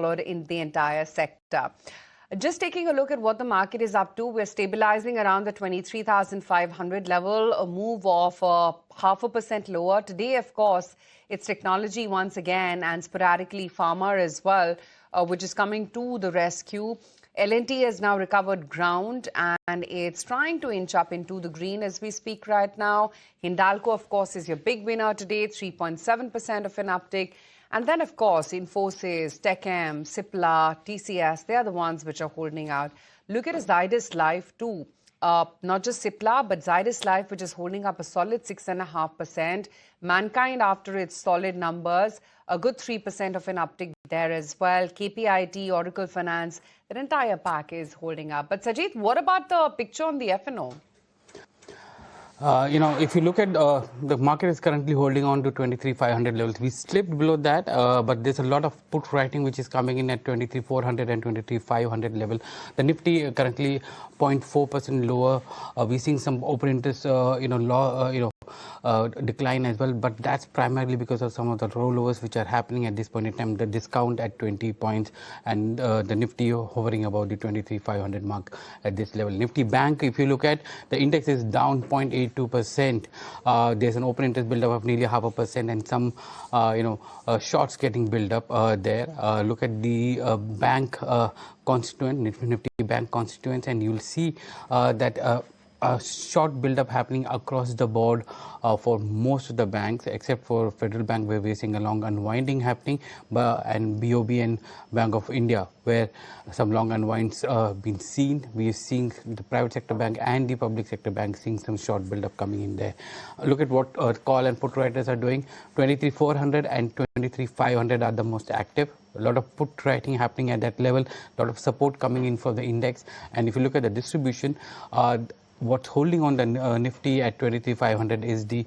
followed in the entire sector. Just taking a look at what the market is up to, we're stabilizing around the 23,500 level, a move of 0.5% lower. Today, of course, it's technology once again and sporadically pharma as well, which is coming to the rescue. L&T has now recovered ground and it's trying to inch up into the green as we speak right now. Hindalco, of course, is your big winner today, 3.7% of an uptick. And then, of course, Infosys, Techem, Cipla, TCS, they are the ones which are holding out. Look at Zydus Life too. Not just Cipla, but Zydus Life, which is holding up a solid 6.5%. Mankind, after its solid numbers, a good 3% of an uptick there as well. KPIT, Oracle Finance, that entire pack is holding up. But Sajid, what about the picture on the F&O? If you look at the market is currently holding on to 23,500 levels. We slipped below that, but there's a lot of put writing which is coming in at 23,400 and 23,500 level. The Nifty currently 0.4% lower. We're seeing some open interest, decline as well, but that's primarily because of some of the rollovers which are happening at this point in time. The discount at 20 points and the Nifty hovering above the 23,500 mark at this level. Nifty Bank, if you look at the index, is down 0.82%. There's an open interest build up of nearly 0.5% and some shorts getting built up there. Look at the bank constituent, Nifty Bank constituents, and you'll see that a short build-up happening across the board for most of the banks, except for Federal Bank, where we're seeing a long unwinding happening, and BOB and Bank of India, where some long unwinds been seen. We are seeing the private sector bank and the public sector bank seeing some short build-up coming in there. Look at what call and put writers are doing. 23,400 and 23,500 are the most active. A lot of put writing happening at that level, a lot of support coming in for the index. And if you look at the distribution, what's holding on the Nifty at 23,500 is the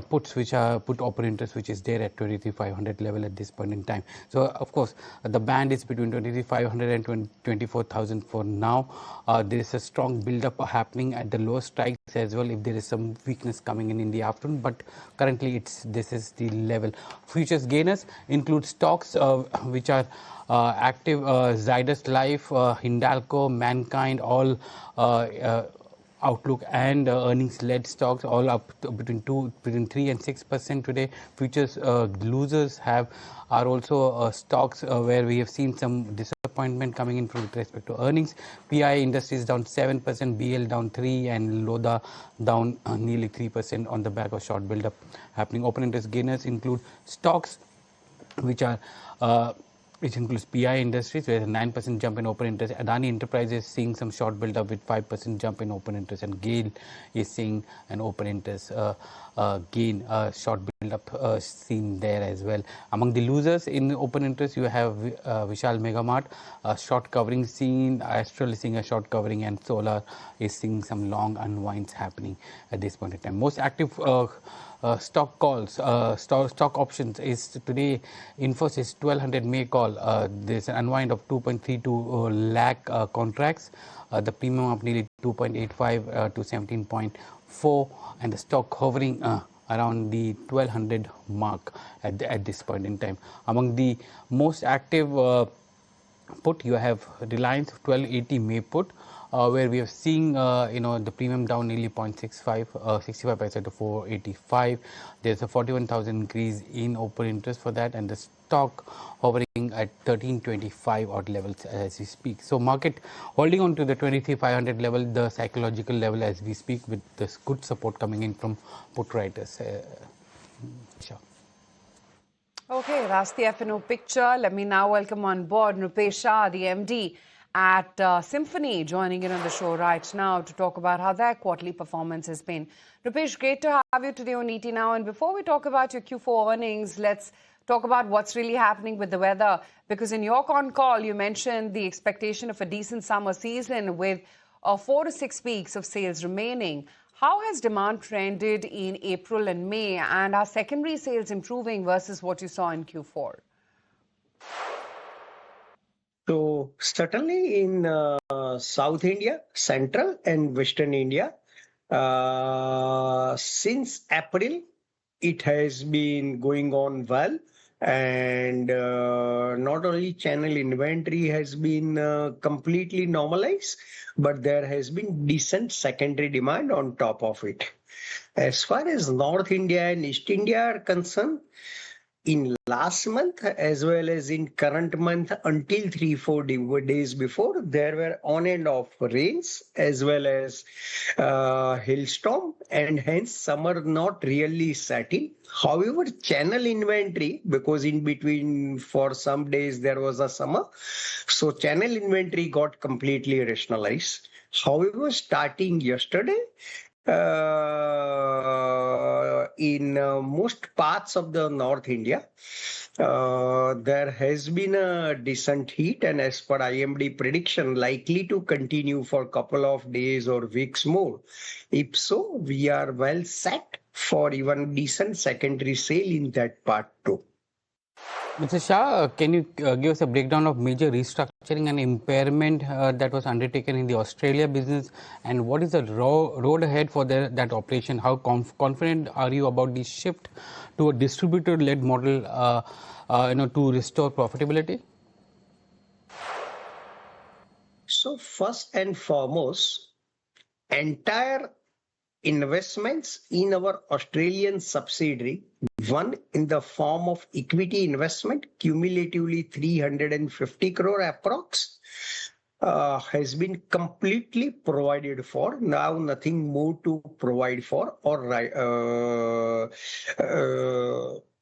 puts, which are put open interest, which is there at 23,500 level at this point in time. So of course the band is between 23,500 and 24,000 for now. There is a strong build up happening at the lower strikes as well if there is some weakness coming in the afternoon, but currently this is the level. Futures gainers include stocks which are active, Zydus Life, Hindalco, Mankind, all outlook and earnings-led stocks, all up to between 3 and 6% today. Futures losers are also stocks where we have seen some disappointment coming in with respect to earnings. PI Industries down 7%, BL down 3%, and Lodha down nearly 3% on the back of short build-up happening. Open interest gainers include stocks which includes PI Industries, where a 9% jump in open interest. Adani Enterprises seeing some short build-up with 5% jump in open interest, and GAIL is seeing an open interest gain, short build-up seen there as well. Among the losers in open interest, you have Vishal Megamart, short covering seen, Astral is seeing a short covering, and Solar is seeing some long unwinds happening at this point in time. Most active stock calls, stock options is today Infosys 1200 May call. There's an unwind of 2.32 lakh contracts. The premium of nearly 2.85 to 17.4, and the stock hovering around the 1200 mark at this point in time. Among the most active put, you have Reliance 1280 May put, where we are seeing the premium down nearly 0.65, 65 paisa to 485. There's a 41,000 increase in open interest for that, and the stock hovering at 1325 odd levels as we speak. So market holding on to the 23,500 level, the psychological level as we speak, with this good support coming in from put writers. Sure. Okay, that's the F&O picture. Let me now welcome on board Rupesh, the MD at Symphony, joining in on the show right now to talk about how their quarterly performance has been. Rupesh, great to have you today on ET Now. And before we talk about your Q4 earnings, let's talk about what's really happening with the weather. Because in your con call, you mentioned the expectation of a decent summer season with 4 to 6 weeks of sales remaining. How has demand trended in April and May, and are secondary sales improving versus what you saw in Q4? So certainly in South India, Central and Western India, since April, it has been going on well. And not only channel inventory has been completely normalized, but there has been decent secondary demand on top of it. As far as North India and East India are concerned, in last month as well as in current month, until 3-4 days before, there were on and off rains as well as hailstorm, and hence summer not really set in. However, channel inventory, because in between for some days there was a summer, so channel inventory got completely rationalized. However, starting yesterday, in most parts of the North India, there has been a decent heat, and as per IMD prediction, likely to continue for a couple of days or weeks more. If so, we are well set for even decent secondary sale in that part too. Mr. Shah, can you give us a breakdown of major restructuring and impairment that was undertaken in the Australia business, and what is the road ahead for that operation? How confident are you about the shift to a distributor-led model, to restore profitability? So first and foremost, entire investments in our Australian subsidiary, one in the form of equity investment, cumulatively 350 crore approx, has been completely provided for. Now nothing more to provide for or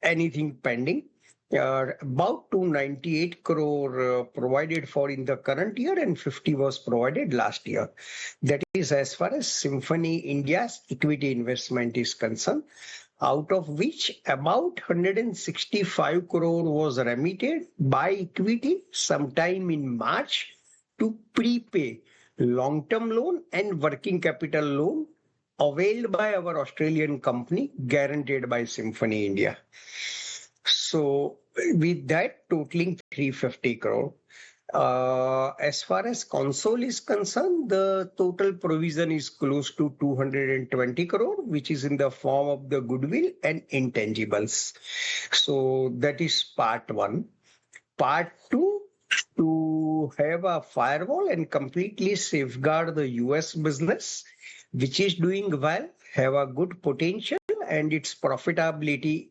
anything pending. About 298 crore provided for in the current year, and 50 was provided last year. That is as far as Symphony India's equity investment is concerned, out of which about 165 crore was remitted by equity sometime in March to prepay long-term loan and working capital loan availed by our Australian company, guaranteed by Symphony India. So with that totaling 350 crore, as far as console is concerned, the total provision is close to 220 crore, which is in the form of the goodwill and intangibles. So that is part one. Part two, to have a firewall and completely safeguard the US business, which is doing well, have a good potential, and its profitability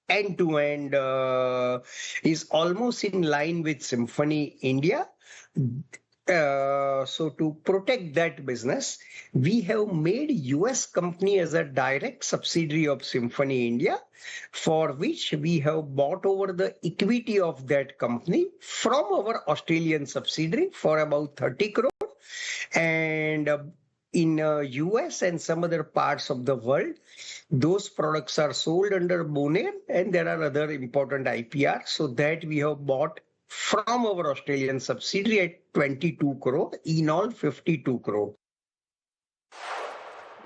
end-to-end is almost in line with Symphony India. So to protect that business, we have made US company as a direct subsidiary of Symphony India, for which we have bought over the equity of that company from our Australian subsidiary for about 30 crore. And in US and some other parts of the world, those products are sold under Bonaire, and there are other important IPR. So that we have bought from our Australian subsidiary at 22 crore, in all 52 crore.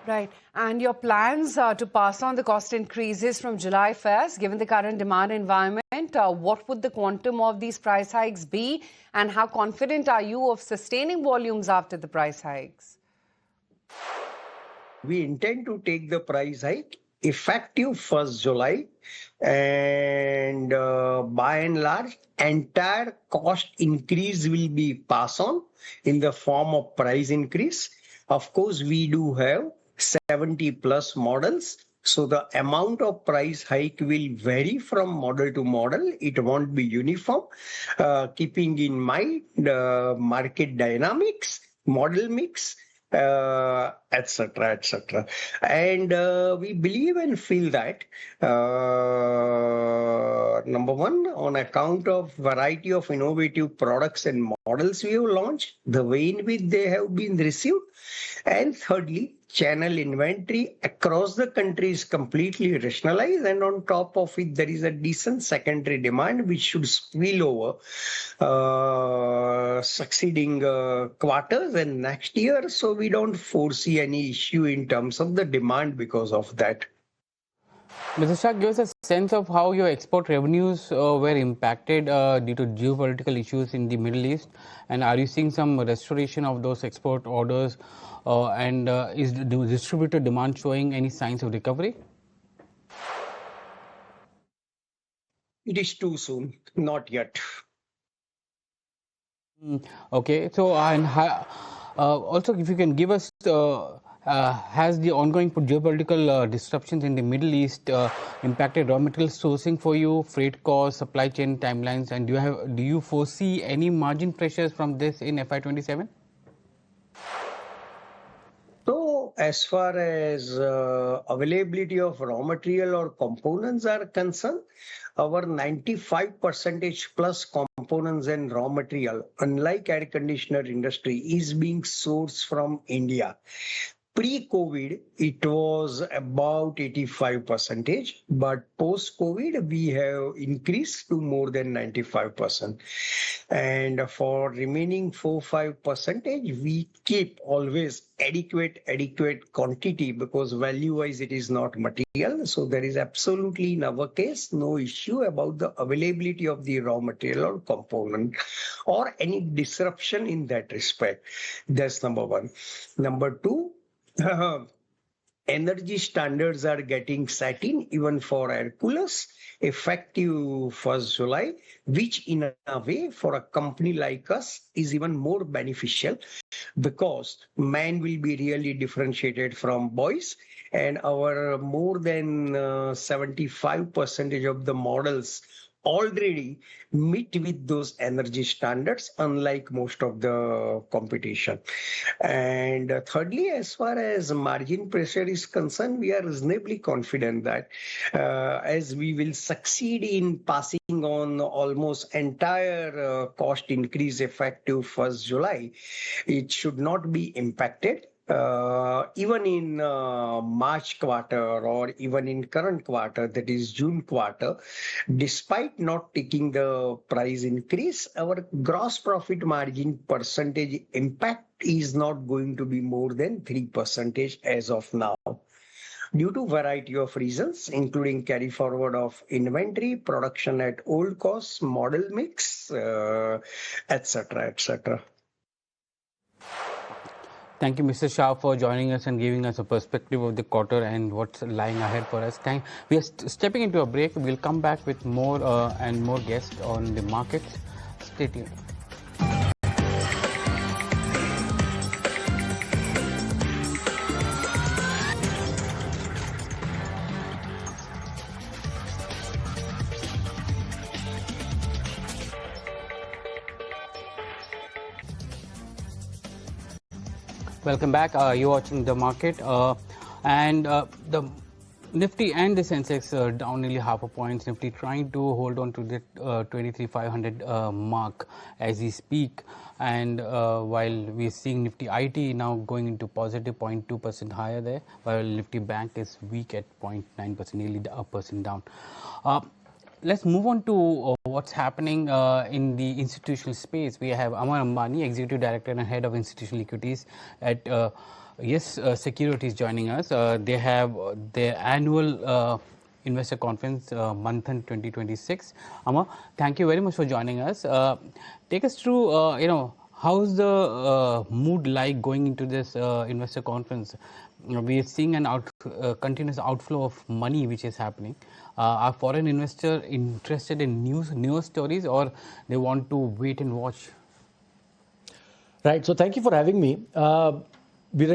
Right. And your plans to pass on the cost increases from July 1st, given the current demand environment, what would the quantum of these price hikes be, and how confident are you of sustaining volumes after the price hikes? We intend to take the price hike effective 1st July, and by and large, entire cost increase will be passed on in the form of price increase. Of course, we do have 70 plus models, so the amount of price hike will vary from model to model. It won't be uniform, keeping in mind market dynamics, model mix, etc., etc. And we believe and feel that number one, on account of variety of innovative products and models we have launched, the way in which they have been received, and thirdly, channel inventory across the country is completely rationalized, and on top of it, there is a decent secondary demand which should spill over succeeding quarters and next year. So we don't foresee any issue in terms of the demand because of that. Mr. Shah, give us a sense of how your export revenues were impacted due to geopolitical issues in the Middle East, and are you seeing some restoration of those export orders, and is the distributor demand showing any signs of recovery? It is too soon, not yet. Okay, so also if you can give us, has the ongoing geopolitical disruptions in the Middle East impacted raw material sourcing for you, freight costs, supply chain timelines, and do you foresee any margin pressures from this in FY27? So, as far as availability of raw material or components are concerned, our 95% plus components and raw material, unlike air conditioner industry, is being sourced from India. Pre-COVID, it was about 85%, but post-COVID, we have increased to more than 95%. And for remaining 4-5%, we keep always adequate quantity because value-wise it is not material. So there is absolutely in our case no issue about the availability of the raw material or component or any disruption in that respect. That's number one. Number two, energy standards are getting set in even for air coolers effective 1st July, which in a way for a company like us is even more beneficial because men will be really differentiated from boys and our more than 75% of the models already meet with those energy standards unlike most of the competition. And thirdly, as far as margin pressure is concerned, we are reasonably confident that as we will succeed in passing on almost entire cost increase effective 1st July, it should not be impacted. Even in March quarter or even in current quarter, that is June quarter, despite not taking the price increase, our gross profit margin percentage impact is not going to be more than 3% as of now due to variety of reasons, including carry forward of inventory, production at old costs, model mix, etc., etc. Thank you, Mr. Shah, for joining us and giving us a perspective of the quarter and what's lying ahead for us. We are stepping into a break. We'll come back with more and more guests on the markets. Stay tuned. Welcome back. You're watching the market, and the Nifty and the Sensex down nearly half a point. Nifty trying to hold on to the 23,500 mark as we speak, and while we're seeing Nifty IT now going into positive 0.2% higher there, while Nifty Bank is weak at 0.9%, nearly a percent down. Let's move on to what's happening in the institutional space. We have Amar Ambani, Executive Director and Head of Institutional Equities at Yes Securities joining us. They have their annual investor conference, Manthan 2026. Amar, thank you very much for joining us. Take us through, how's the mood like going into this investor conference? We are seeing an continuous outflow of money which is happening. Are foreign investors interested in news stories, or they want to wait and watch? Right. So thank you for having me. We're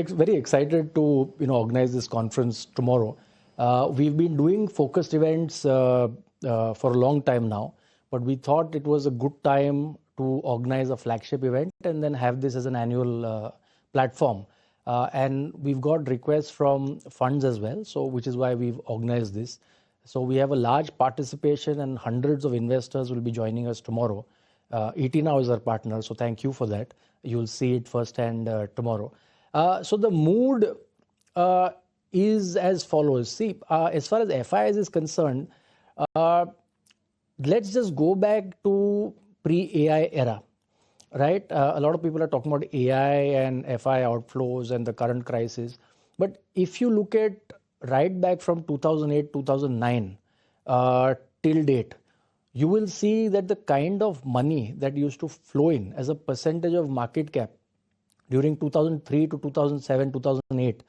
very excited to organize this conference tomorrow. We've been doing focused events for a long time now, but we thought it was a good time to organize a flagship event and then have this as an annual platform. And we've got requests from funds as well, so which is why we've organized this. So we have a large participation and hundreds of investors will be joining us tomorrow. ET Now is our partner, so thank you for that. You'll see it firsthand tomorrow. So the mood is as follows. See, as far as FIs is concerned, let's just go back to pre-AI era, right? A lot of people are talking about AI and FI outflows and the current crisis. But if you look at right back from 2008, 2009 till date, you will see that the kind of money that used to flow in as a percentage of market cap during 2003 to 2007, 2008,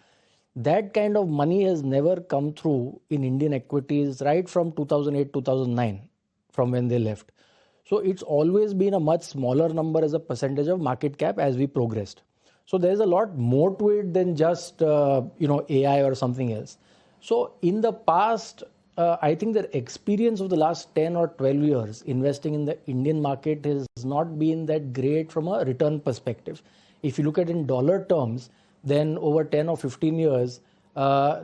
that kind of money has never come through in Indian equities right from 2008, 2009. from when they left. So it's always been a much smaller number as a percentage of market cap as we progressed. So there's a lot more to it than just AI or something else. So in the past, I think the experience of the last 10 or 12 years investing in the Indian market has not been that great from a return perspective. If you look at it in dollar terms, then over 10 or 15 years,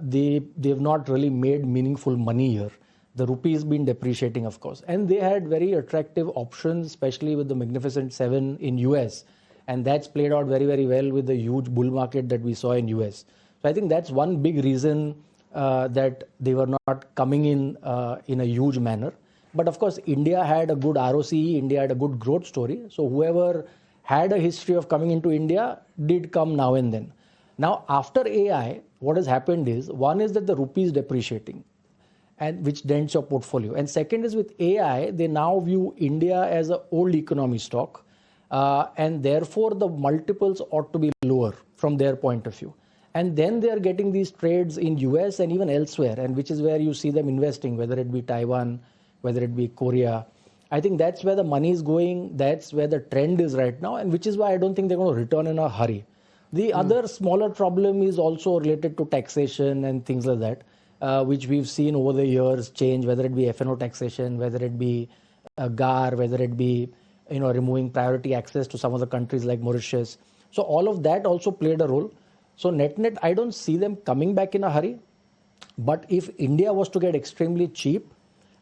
they've not really made meaningful money here. The rupee has been depreciating, of course. And they had very attractive options, especially with the Magnificent Seven in US. And that's played out very, very well with the huge bull market that we saw in US. So I think that's one big reason that they were not coming in a huge manner. But of course, India had a good ROCE, India had a good growth story. So whoever had a history of coming into India did come now and then. Now, after AI, what has happened is, one is that the rupee is depreciating, and which dents your portfolio. And second is with AI, they now view India as an old economy stock. And therefore, the multiples ought to be lower from their point of view. And then they are getting these trades in US and even elsewhere, and which is where you see them investing, whether it be Taiwan, whether it be Korea. I think that's where the money is going. That's where the trend is right now, and which is why I don't think they're going to return in a hurry. The other smaller problem is also related to taxation and things like that, which we've seen over the years change, whether it be F&O taxation, whether it be GAR, whether it be removing priority access to some of the countries like Mauritius. So all of that also played a role. So net, I don't see them coming back in a hurry. But if India was to get extremely cheap,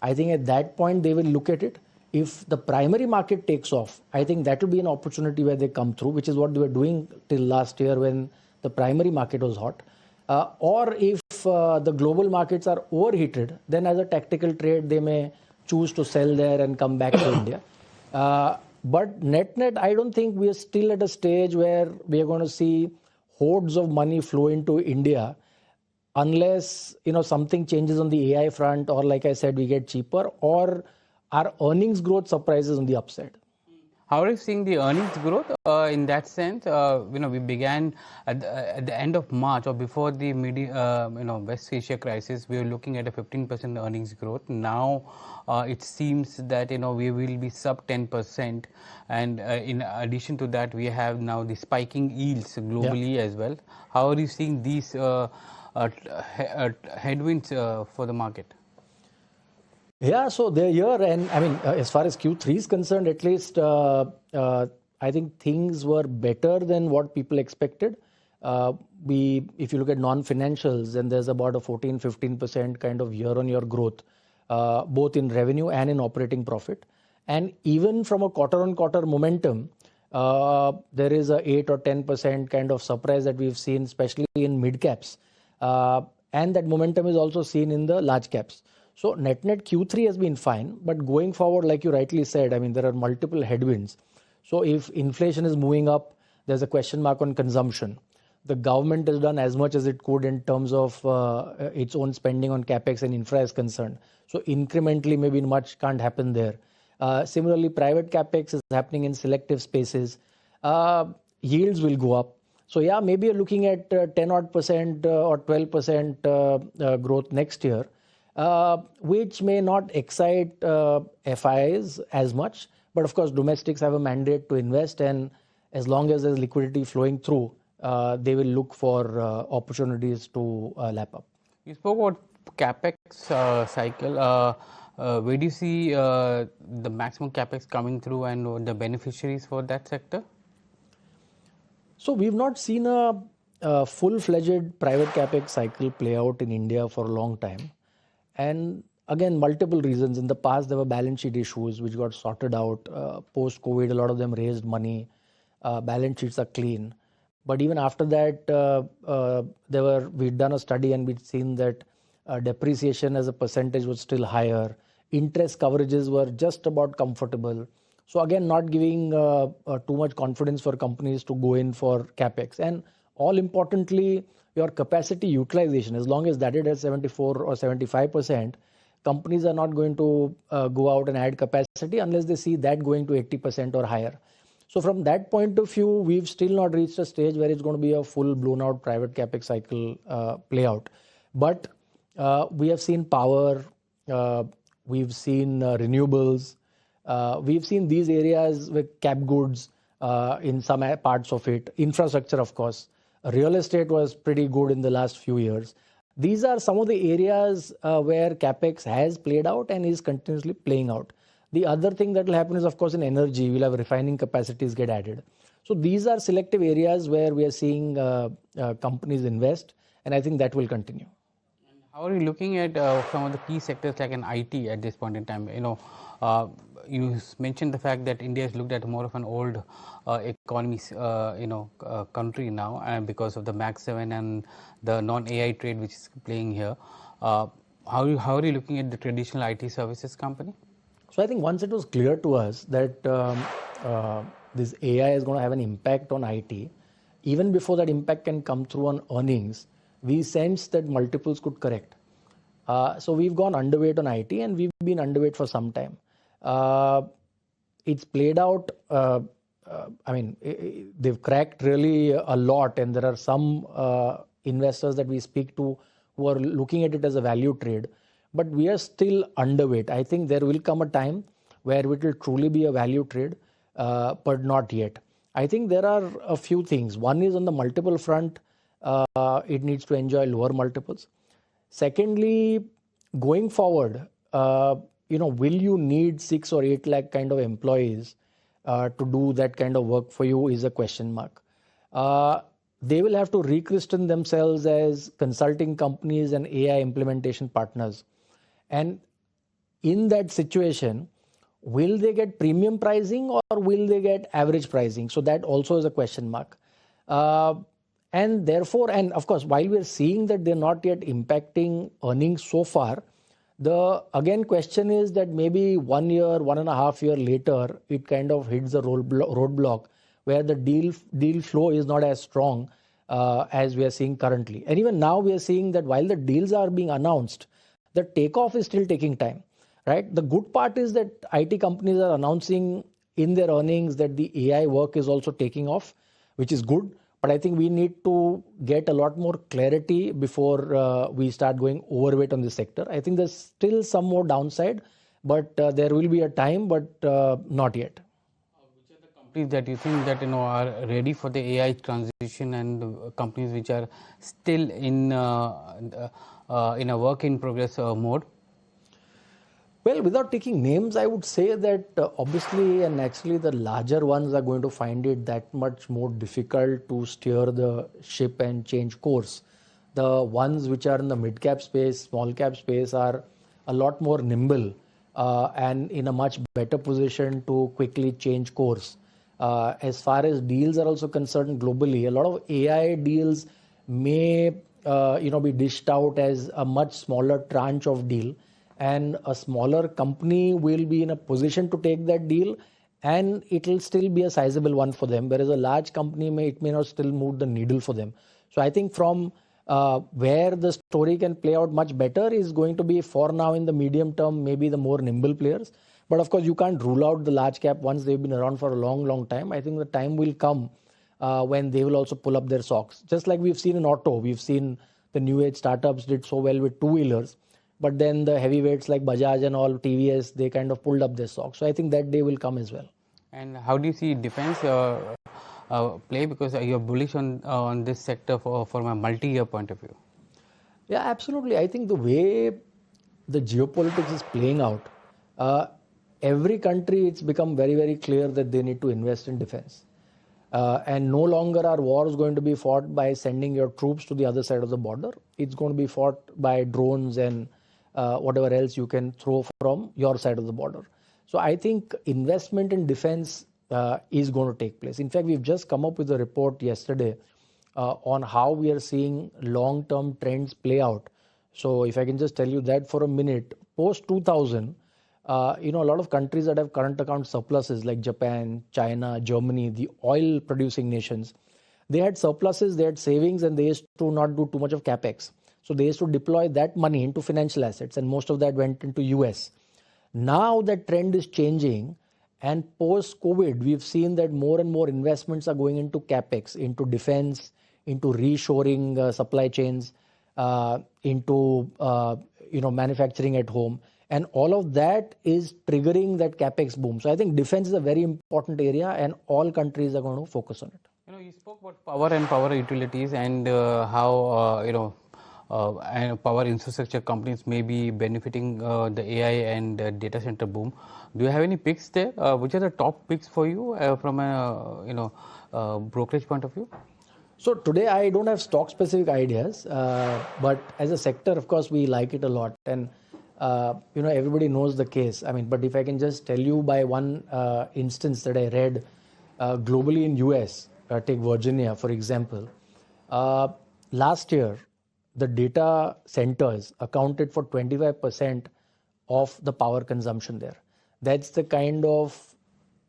I think at that point they will look at it. If the primary market takes off, I think that will be an opportunity where they come through, which is what they were doing till last year when the primary market was hot. Or if the global markets are overheated, then as a tactical trade, they may choose to sell there and come back to India. But net, I don't think we are still at a stage where we are going to see hordes of money flow into India unless something changes on the AI front, or like I said, we get cheaper, or our earnings growth surprises on the upside. How are you seeing the earnings growth in that sense? We began at the end of March or before the West Asia crisis. We were looking at a 15% earnings growth. Now it seems that we will be sub 10%, and in addition to that, we have now the spiking yields globally as well. How are you seeing these headwinds for the market? Yeah, so they're here, and I mean, as far as Q3 is concerned, at least I think things were better than what people expected. If you look at non-financials, then there's about a 14-15% kind of year-on-year growth, both in revenue and in operating profit. And even from a quarter-on-quarter momentum, there is a 8 or 10% kind of surprise that we've seen, especially in mid caps, and that momentum is also seen in the large caps. So net Q3 has been fine, but going forward, like you rightly said, I mean, there are multiple headwinds. So if inflation is moving up, there's a question mark on consumption. The government has done as much as it could in terms of its own spending on capex and infra is concerned. So incrementally, maybe much can't happen there. Similarly, private capex is happening in selective spaces. Yields will go up. So yeah, maybe you're looking at 10% or 12% growth next year. Which may not excite FIs as much, but of course domestics have a mandate to invest, and as long as there's liquidity flowing through, they will look for opportunities to lap up. You spoke about capex cycle. Where do you see the maximum capex coming through and the beneficiaries for that sector? So we've not seen a full-fledged private capex cycle play out in India for a long time. And again, multiple reasons. In the past, there were balance sheet issues which got sorted out. Post-COVID, a lot of them raised money. Balance sheets are clean. But even after that, we'd done a study and we'd seen that depreciation as a percentage was still higher. Interest coverages were just about comfortable. So again, not giving too much confidence for companies to go in for capex. And all importantly, your capacity utilization, as long as that is at 74 or 75%, companies are not going to go out and add capacity unless they see that going to 80% or higher. So from that point of view, we've still not reached a stage where it's going to be a full blown out private capex cycle play out. But we have seen power, we've seen renewables, we've seen these areas with cap goods in some parts of it. Infrastructure, of course. Real estate was pretty good in the last few years. These are some of the areas where capex has played out and is continuously playing out. The other thing that will happen is, of course, in energy, we'll have refining capacities get added. So these are selective areas where we are seeing companies invest, and I think that will continue. How are you looking at some of the key sectors like an IT at this point in time? You mentioned the fact that India is looked at more of an old economy, country now, and because of the Max 7 and the non-AI trade which is playing here. How are you looking at the traditional IT services company? So I think once it was clear to us that this AI is going to have an impact on IT, even before that impact can come through on earnings, we sensed that multiples could correct. So we've gone underweight on IT, and we've been underweight for some time. It's played out. They've cracked really a lot, and there are some investors that we speak to who are looking at it as a value trade. But we are still underweight. I think there will come a time where it will truly be a value trade, but not yet. I think there are a few things. One is on the multiple front, it needs to enjoy lower multiples. Secondly, going forward, will you need 6 or 8 lakh kind of employees to do that kind of work for you is a question mark. They will have to rechristen themselves as consulting companies and AI implementation partners. And in that situation, will they get premium pricing or will they get average pricing? So that also is a question mark. And therefore, and of course, while we're seeing that they're not yet impacting earnings so far, the question is that maybe 1 year, 1.5 years later, it kind of hits the roadblock where the deal flow is not as strong as we are seeing currently. And even now we are seeing that while the deals are being announced, the takeoff is still taking time, right? The good part is that IT companies are announcing in their earnings that the AI work is also taking off, which is good. But I think we need to get a lot more clarity before we start going overweight on this sector. I think there's still some more downside, but there will be a time, but not yet. Which are the companies that you think that are ready for the AI transition, and companies which are still in a work in progress mode? Well, without taking names, I would say that obviously and naturally the larger ones are going to find it that much more difficult to steer the ship and change course. The ones which are in the mid-cap space, small-cap space are a lot more nimble and in a much better position to quickly change course. As far as deals are also concerned globally, a lot of AI deals may be dished out as a much smaller tranche of deal. And a smaller company will be in a position to take that deal, and it will still be a sizable one for them, whereas a large company may not still move the needle for them. So I think from where the story can play out much better is going to be, for now in the medium term, maybe the more nimble players. But of course, you can't rule out the large cap ones. They've been around for a long, long time. I think the time will come when they will also pull up their socks. Just like we've seen in auto, we've seen the new age startups did so well with two-wheelers. But then the heavyweights like Bajaj and all, TVS, they kind of pulled up their socks. So I think that day will come as well. And how do you see defense play? Because you're bullish on this sector from a multi-year point of view. Yeah, absolutely. I think the way the geopolitics is playing out, every country, it's become very, very clear that they need to invest in defense. And no longer are wars going to be fought by sending your troops to the other side of the border. It's going to be fought by drones and whatever else you can throw from your side of the border. So I think investment in defense is going to take place. In fact, we've just come up with a report yesterday on how we are seeing long-term trends play out. So if I can just tell you that for a minute, post 2000, a lot of countries that have current account surpluses like Japan, China, Germany, the oil producing nations, they had surpluses, they had savings, and they used to not do too much of capex. So they used to deploy that money into financial assets, and most of that went into US. Now that trend is changing, and post-COVID, we've seen that more and more investments are going into capex, into defense, into reshoring supply chains, into manufacturing at home. And all of that is triggering that capex boom. So I think defense is a very important area, and all countries are going to focus on it. You spoke about power and power utilities and how and power infrastructure companies may be benefiting the AI and data center boom. Do you have any picks there? Which are the top picks for you from a brokerage point of view? So today I don't have stock specific ideas, but as a sector, of course, we like it a lot, and everybody knows the case. I mean, but if I can just tell you by one instance that I read globally in US, take Virginia for example. Last year, the data centers accounted for 25% of the power consumption there. That's the kind of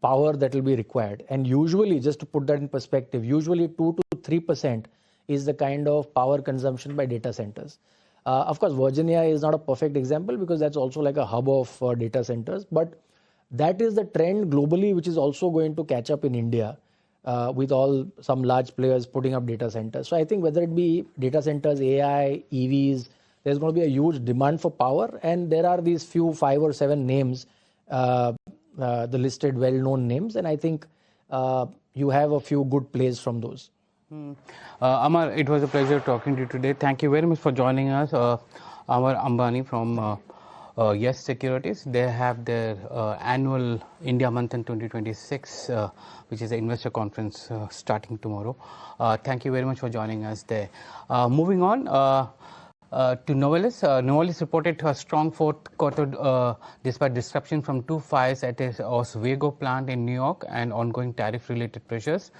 power that will be required. And usually, just to put that in perspective, usually 2 to 3% is the kind of power consumption by data centers. Of course, Virginia is not a perfect example because that's also like a hub of data centers. But that is the trend globally, which is also going to catch up in India. With some large players putting up data centers. So I think whether it be data centers, AI, EVs, there's going to be a huge demand for power. And there are these few 5 or 7 names, the listed well-known names. And I think you have a few good plays from those. Amar, it was a pleasure talking to you today. Thank you very much for joining us. Amar Ambani from Yes Securities. They have their annual India Manthan 2026, which is an investor conference starting tomorrow. Thank you very much for joining us there. Moving on to Novelis. Novelis reported a strong fourth quarter despite disruption from 2 fires at its Oswego plant in New York and ongoing tariff-related pressures.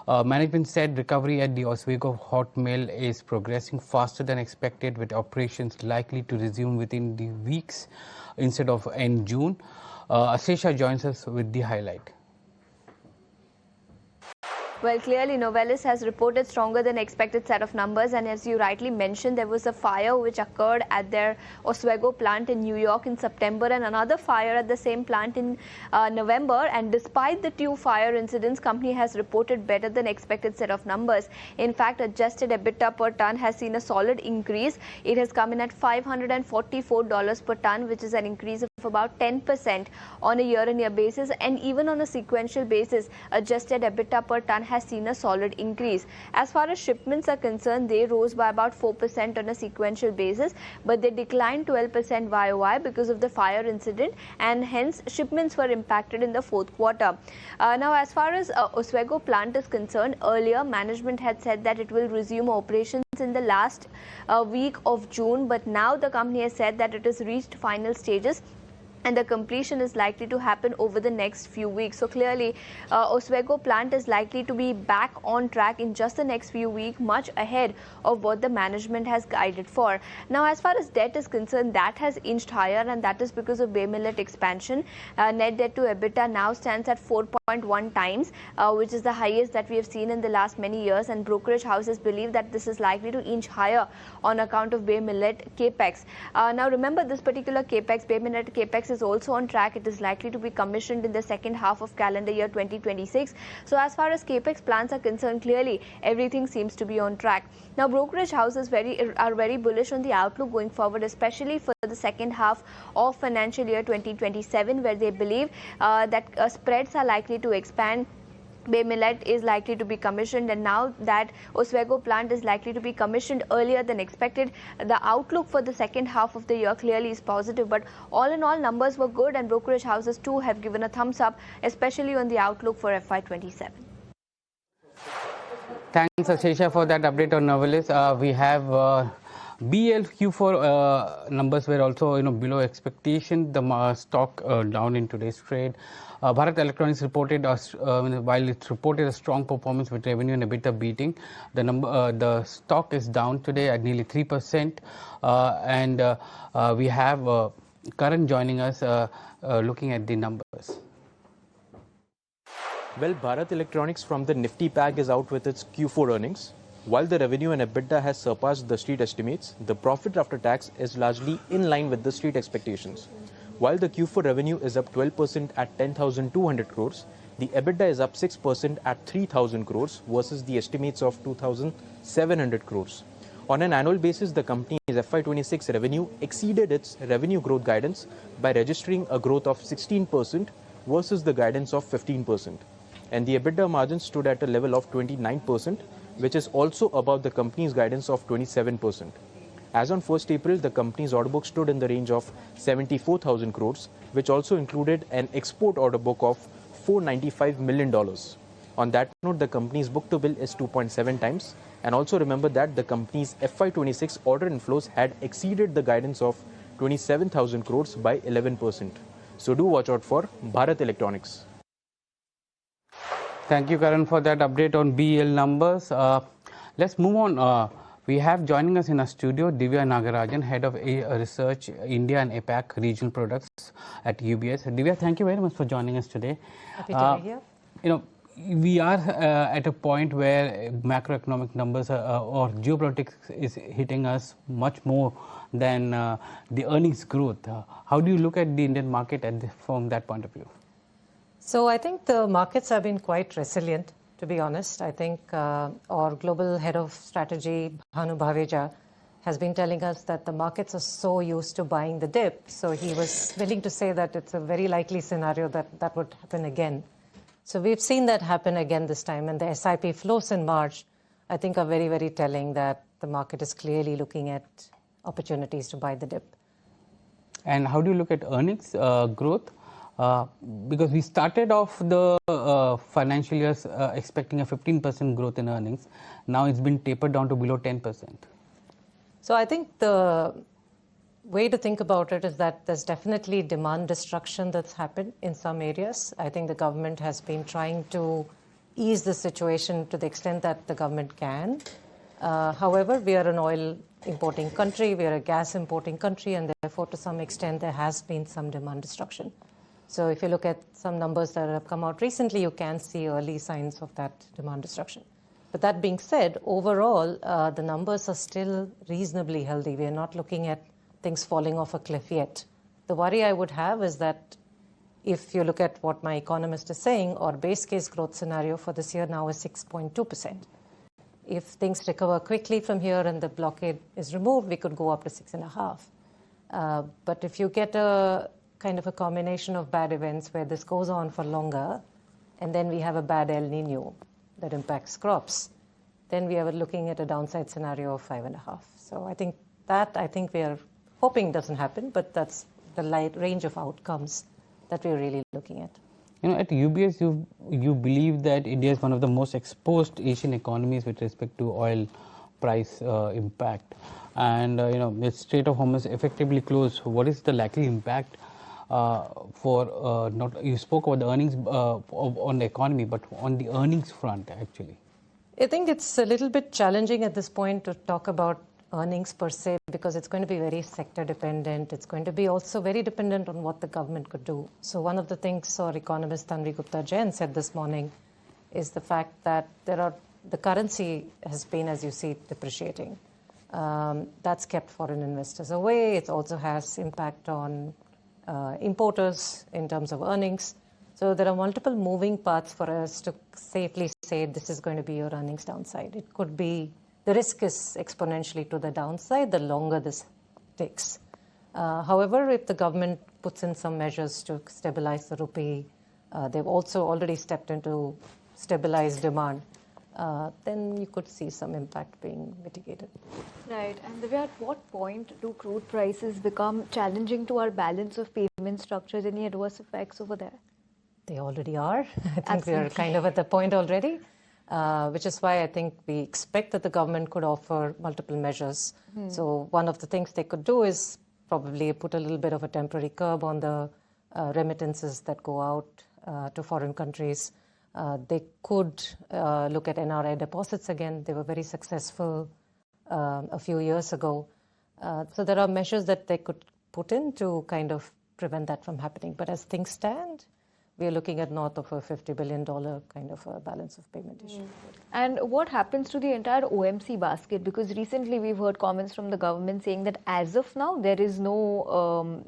Management said recovery at the Oswego hot mill is progressing faster than expected, with operations likely to resume within the weeks instead of in June. Asesha joins us with the highlight. Well, clearly Novelis has reported stronger than expected set of numbers, and as you rightly mentioned, there was a fire which occurred at their Oswego plant in New York in September and another fire at the same plant in November. And despite the 2 fire incidents, company has reported better than expected set of numbers. In fact, adjusted EBITDA per ton has seen a solid increase. It has come in at $544 per ton, which is an increase of about 10% on a year-on-year basis, and even on a sequential basis, adjusted EBITDA per ton has seen a solid increase. As far as shipments are concerned, they rose by about 4% on a sequential basis, but they declined 12% YOY because of the fire incident, and hence shipments were impacted in the fourth quarter. Now, as far as Oswego plant is concerned, earlier management had said that it will resume operations in the last week of June, but now the company has said that it has reached final stages and the completion is likely to happen over the next few weeks. So clearly, Oswego plant is likely to be back on track in just the next few weeks, much ahead of what the management has guided for. Now, as far as debt is concerned, that has inched higher, and that is because of Bay Millet expansion. Net debt to EBITDA now stands at 4.1 times, which is the highest that we have seen in the last many years, and brokerage houses believe that this is likely to inch higher on account of Bay Millet capex. Now, remember this particular capex, Bay Millet capex, is also on track. It is likely to be commissioned in the second half of calendar year 2026. So as far as capex plans are concerned, clearly everything seems to be on track. Now, brokerage houses are very bullish on the outlook going forward, especially for the second half of financial year 2027, where they believe that spreads are likely to expand. Bay Millet is likely to be commissioned, and now that Oswego plant is likely to be commissioned earlier than expected, the outlook for the second half of the year clearly is positive. But all in all, numbers were good, and brokerage houses too have given a thumbs up, especially on the outlook for FY27. Thanks, Asesha, for that update on Novelis. We have BL Q4 numbers were also below expectation. The stock down in today's trade. Bharat Electronics reported, while it reported a strong performance with revenue and EBITDA beating, the stock is down today at nearly 3%. And we have Karan joining us, looking at the numbers. Well, Bharat Electronics from the Nifty pack is out with its Q4 earnings. While the revenue and EBITDA has surpassed the street estimates, the profit after tax is largely in line with the street expectations. While the Q4 revenue is up 12% at 10,200 crores, the EBITDA is up 6% at 3,000 crores versus the estimates of 2,700 crores. On an annual basis, the company's FY26 revenue exceeded its revenue growth guidance by registering a growth of 16% versus the guidance of 15%. And the EBITDA margin stood at a level of 29%, which is also above the company's guidance of 27%. As on 1st April, the company's order book stood in the range of 74,000 crores, which also included an export order book of $495 million. On that note, the company's book-to-bill is 2.7 times. And also remember that the company's FY26 order inflows had exceeded the guidance of 27,000 crores by 11%. So do watch out for Bharat Electronics. Thank you, Karan, for that update on BEL numbers. Let's move on. We have joining us in our studio Divya Nagarajan, Head of Research, India and APAC Regional Products at UBS. Divya, thank you very much for joining us today. Happy to be here. You know, we are at a point where macroeconomic numbers or geopolitics is hitting us much more than the earnings growth. How do you look at the Indian market from that point of view? So I think the markets have been quite resilient, to be honest. I think our global head of strategy, Bhanu Bhaveja, has been telling us that the markets are so used to buying the dip. So he was willing to say that it's a very likely scenario that that would happen again. So we've seen that happen again this time. And the SIP flows in March, I think, are very, very telling that the market is clearly looking at opportunities to buy the dip. And how do you look at earnings growth? Because we started off the financial years expecting a 15% growth in earnings. Now it's been tapered down to below 10%. So I think the way to think about it is that there's definitely demand destruction that's happened in some areas. I think the government has been trying to ease the situation to the extent that the government can. However, we are an oil importing country, we are a gas importing country, and therefore to some extent there has been some demand destruction. So if you look at some numbers that have come out recently, you can see early signs of that demand destruction. But that being said, overall, the numbers are still reasonably healthy. We are not looking at things falling off a cliff yet. The worry I would have is that if you look at what my economist is saying, our base case growth scenario for this year now is 6.2%. If things recover quickly from here and the blockade is removed, we could go up to 6.5. But if you get a kind of a combination of bad events where this goes on for longer, and then we have a bad El Nino that impacts crops, then we are looking at a downside scenario of 5.5. So I think we are hoping doesn't happen, but that's the range of outcomes that we're really looking at. You know, at UBS, you believe that India is one of the most exposed Asian economies with respect to oil price impact. And, you know, the Strait of Hormuz effectively closed. What is the likely impact you spoke about the earnings on the economy, but on the earnings front, actually? I think it's a little bit challenging at this point to talk about earnings per se, because it's going to be very sector dependent. It's going to be also very dependent on what the government could do. So one of the things our economist Tanvi Gupta Jain said this morning is the fact that the currency has been, as you see, depreciating. That's kept foreign investors away. It also has impact on importers in terms of earnings. So there are multiple moving parts for us to safely say this is going to be your earnings downside. It could be the risk is exponentially to the downside the longer this takes. However, if the government puts in some measures to stabilize the rupee, they've also already stepped into stabilize demand, then you could see some impact being mitigated. Right. And Divya, at what point do crude prices become challenging to our balance of payment structures? Any adverse effects over there? They already are. I think we are kind of at the point already, which is why I think we expect that the government could offer multiple measures. So one of the things they could do is probably put a little bit of a temporary curb on the remittances that go out to foreign countries. They could look at NRI deposits again. They were very successful a few years ago. So there are measures that they could put in to kind of prevent that from happening. But as things stand, we are looking at north of a $50 billion kind of a balance of payment issue. And what happens to the entire OMC basket? Because recently we've heard comments from the government saying that as of now there is no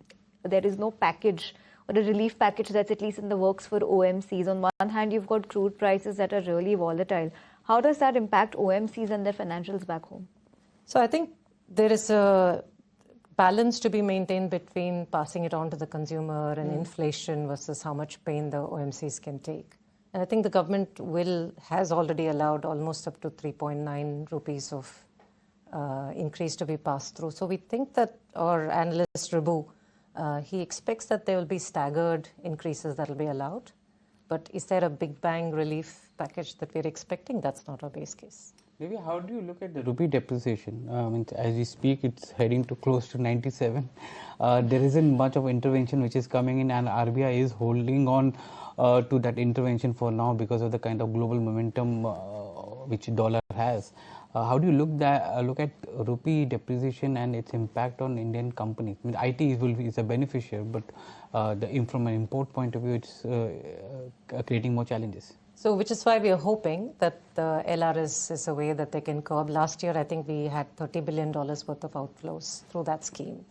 package or a relief package that's at least in the works for OMCs. On one hand, you've got crude prices that are really volatile. How does that impact OMCs and their financials back home? So I think there is a balance to be maintained between passing it on to the consumer and inflation versus how much pain the OMCs can take. And I think the government has already allowed almost up to 3.9 rupees of increase to be passed through. So we think that our analyst Rupee, he expects that there will be staggered increases that will be allowed. But is there a big bang relief package that we're expecting? That's not our base case. Maybe how do you look at the rupee depreciation? As we speak, it's heading to close to 97. There isn't much of intervention which is coming in, and RBI is holding on to that intervention for now because of the kind of global momentum which dollar has. How do you look at rupee depreciation and its impact on Indian companies? I mean, IT is a beneficiary, but from an import point of view, it's creating more challenges. So, which is why we are hoping that the LRS is a way that they can curb. Last year, I think we had $30 billion worth of outflows through that scheme.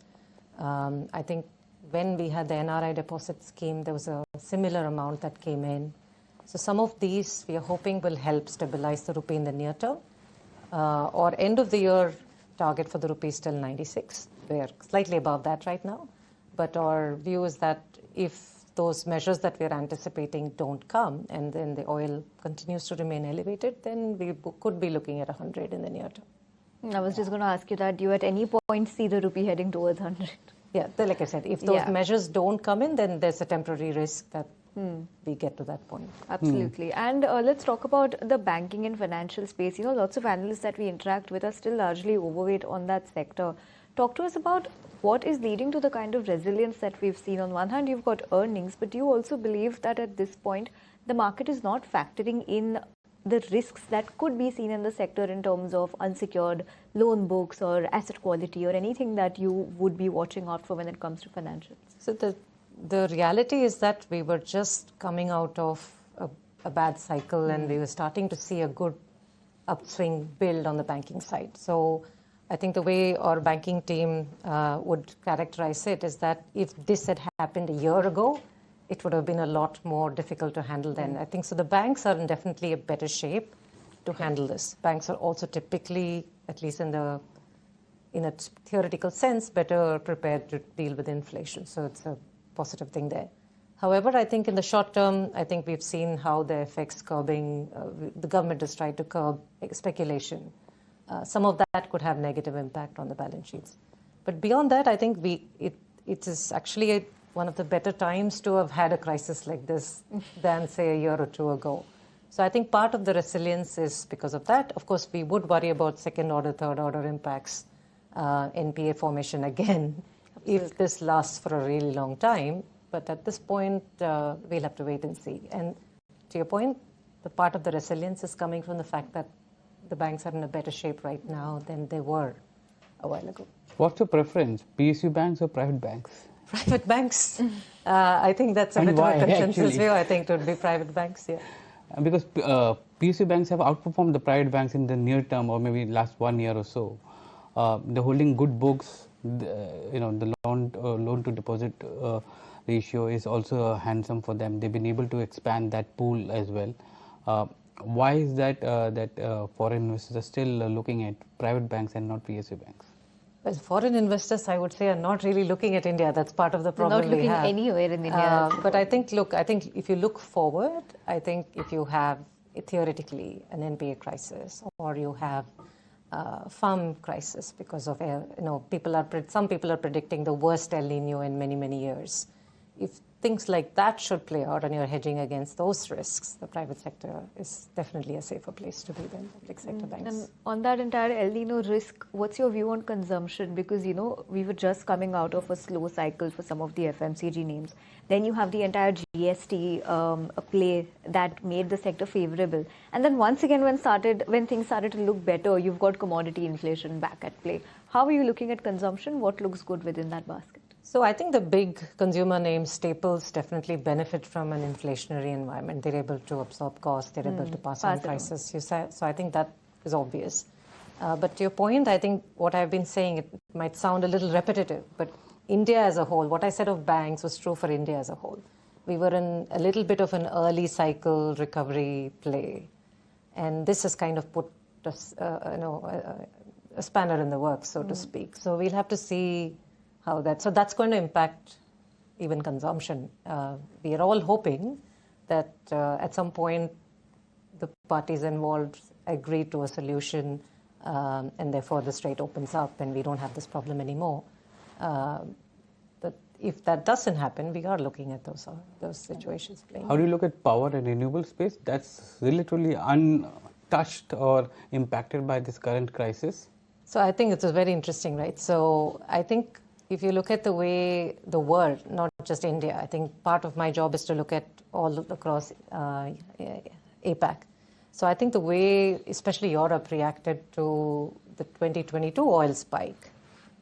I think when we had the NRI deposit scheme, there was a similar amount that came in. So some of these we are hoping will help stabilize the rupee in the near term. Our end of the year target for the rupee is still 96. We're slightly above that right now. But our view is that if those measures that we're anticipating don't come and then the oil continues to remain elevated, then we could be looking at 100 in the near term. I was just going to ask you that. Do you at any point see the rupee heading towards 100? Yeah, like I said, if those measures don't come in, then there's a temporary risk that we get to that point. Absolutely. And let's talk about the banking and financial space. You know, lots of analysts that we interact with are still largely overweight on that sector. Talk to us about what is leading to the kind of resilience that we've seen. On one hand, you've got earnings, but do you also believe that at this point, the market is not factoring in the risks that could be seen in the sector in terms of unsecured loan books or asset quality or anything that you would be watching out for when it comes to financials? So the reality is that we were just coming out of a bad cycle and we were starting to see a good upswing build on the banking side. So I think the way our banking team would characterize it is that if this had happened a year ago, it would have been a lot more difficult to handle then. I think so the banks are in definitely a better shape to handle this. Banks are also typically, at least in a theoretical sense, better prepared to deal with inflation. So it's a positive thing there. However, I think in the short term, I think we've seen how the effects curbing, the government has tried to curb speculation. Some of that could have negative impact on the balance sheets. But beyond that, I think it is actually one of the better times to have had a crisis like this than, say, a year or two ago. So I think part of the resilience is because of that. Of course, we would worry about second order, third order impacts, NPA formation again, if this lasts for a really long time. But at this point, we'll have to wait and see. And to your point, the part of the resilience is coming from the fact that the banks are in a better shape right now than they were a while ago. What's your preference, PSU banks or private banks? Private banks. I think that's a bit of a consensus view. I think it would be private banks, yeah. Because PSU banks have outperformed the private banks in the near term or maybe last 1 year or so. They're holding good books. The loan to deposit ratio is also handsome for them. They've been able to expand that pool as well. Why is that foreign investors are still looking at private banks and not PSU banks? Well, foreign investors, I would say, are not really looking at India. That's part of the problem we have. Not looking anywhere in India. But I think if you look forward, I think if you have theoretically an NPA crisis or you have a farm crisis because of some people are predicting the worst El Nino in many, many years. If things like that should play out and you're hedging against those risks, the private sector is definitely a safer place to be than public sector banks. And on that entire El Nino risk, what's your view on consumption? Because, we were just coming out of a slow cycle for some of the FMCG names. Then you have the entire GST play that made the sector favorable. And then once again, when things started to look better, you've got commodity inflation back at play. How are you looking at consumption? What looks good within that basket? So I think the big consumer names, staples, definitely benefit from an inflationary environment. They're able to absorb costs, they're able to pass on prices. So I think that is obvious. But to your point, I think what I've been saying, it might sound a little repetitive, but India as a whole, what I said of banks was true for India as a whole. We were in a little bit of an early cycle recovery play. And this has kind of put us, a spanner in the works, so to speak. So we'll have to see how so that's going to impact even consumption. We are all hoping that at some point the parties involved agree to a solution and therefore the strait opens up and we don't have this problem anymore. But if that doesn't happen, we are looking at those situations playing. How do you look at power and renewable space? That's relatively untouched or impacted by this current crisis. So I think it's very interesting, right? So I think if you look at the way the world, not just India, I think part of my job is to look at all across APAC. So I think the way, especially Europe, reacted to the 2022 oil spike,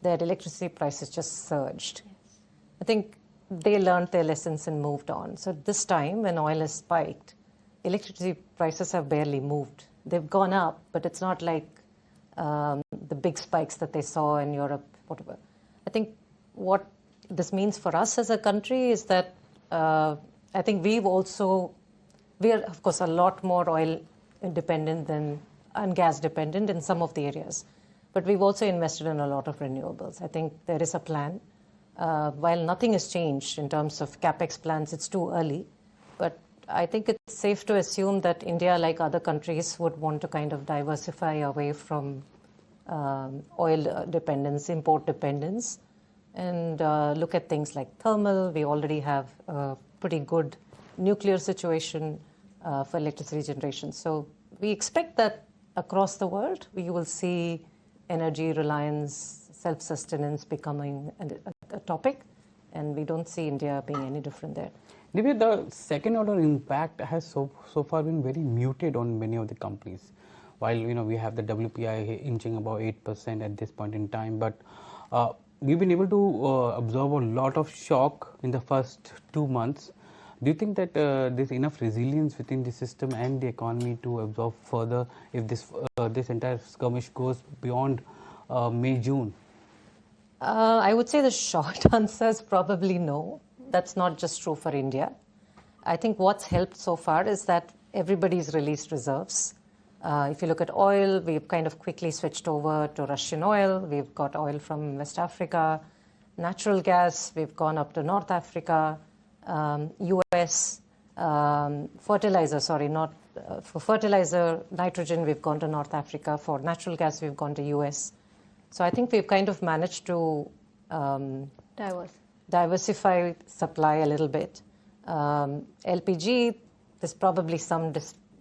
that electricity prices just surged. I think they learned their lessons and moved on. So this time, when oil has spiked, electricity prices have barely moved. They've gone up, but it's not like the big spikes that they saw in Europe, whatever. I think what this means for us as a country is that I think we are, of course, a lot more oil dependent and gas dependent in some of the areas. But we've also invested in a lot of renewables. I think there is a plan. While nothing has changed in terms of capex plans, it's too early. But I think it's safe to assume that India, like other countries, would want to kind of diversify away from oil dependence, import dependence, and look at things like thermal. We already have a pretty good nuclear situation for electricity generation. So we expect that across the world, we will see energy reliance, self-sustenance becoming a topic, and we don't see India being any different there. Maybe the second order impact has so far been very muted on many of the companies. While we have the WPI inching about 8% at this point in time, but we've been able to absorb a lot of shock in the first 2 months. Do you think that there's enough resilience within the system and the economy to absorb further if this entire skirmish goes beyond May, June? I would say the short answer is probably no. That's not just true for India. I think what's helped so far is that everybody's released reserves. If you look at oil, we've kind of quickly switched over to Russian oil. We've got oil from West Africa. Natural gas, we've gone up to North Africa. US, fertilizer, for fertilizer, nitrogen, we've gone to North Africa. For natural gas, we've gone to US. So I think we've kind of managed to diversify supply a little bit. LPG, there's probably some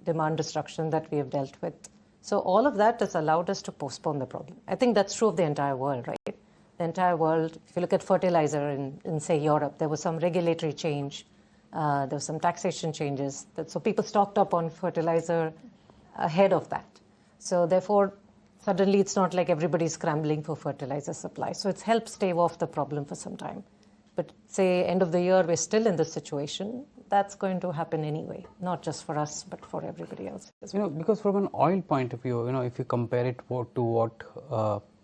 demand destruction that we have dealt with. So all of that has allowed us to postpone the problem. I think that's true of the entire world, right? The entire world, if you look at fertilizer in say, Europe, there was some regulatory change. There was some taxation changes. So people stocked up on fertilizer ahead of that. So therefore, suddenly it's not like everybody's scrambling for fertilizer supply. So it's helped stave off the problem for some time. But say end of the year, we're still in this situation. That's going to happen anyway, not just for us, but for everybody else as well. Because from an oil point of view, if you compare it to